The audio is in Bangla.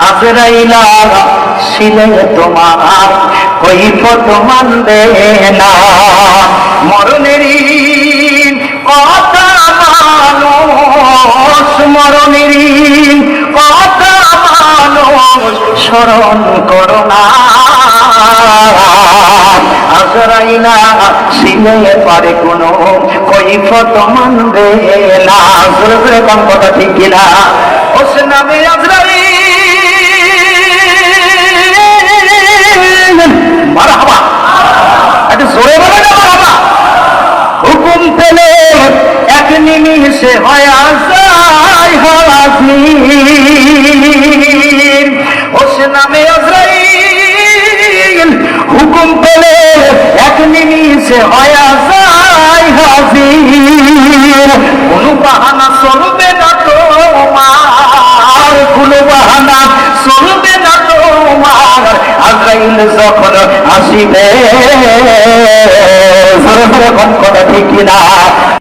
আজরাইলা ছিলে তোমার কৈফত মানবে না। মরণেরই কথা মানুষ, মরণেরই কথা মানুষ স্মরণ করো না। আজরাইলা ছিলে পারে কোনো কৈফত মানবে না। জোরে জোরে কম কথা ঠিক কিনা? ওস নামে আজরাইল মারহাবা, একটু জোরে বলে না মারহাবা। হুকুম পেলে এক নিমিষে হয় যায় হাজির। ওস নামে আজরাইল হুকুম পেলে এক নিমিষে হয় যায় হাজির। কোনো বাহানা চলবে না তোমার, কোনো বাহানা চলবে না তোমার। আজরাইল যখন আসিবে, কথা ঠিক কিনা?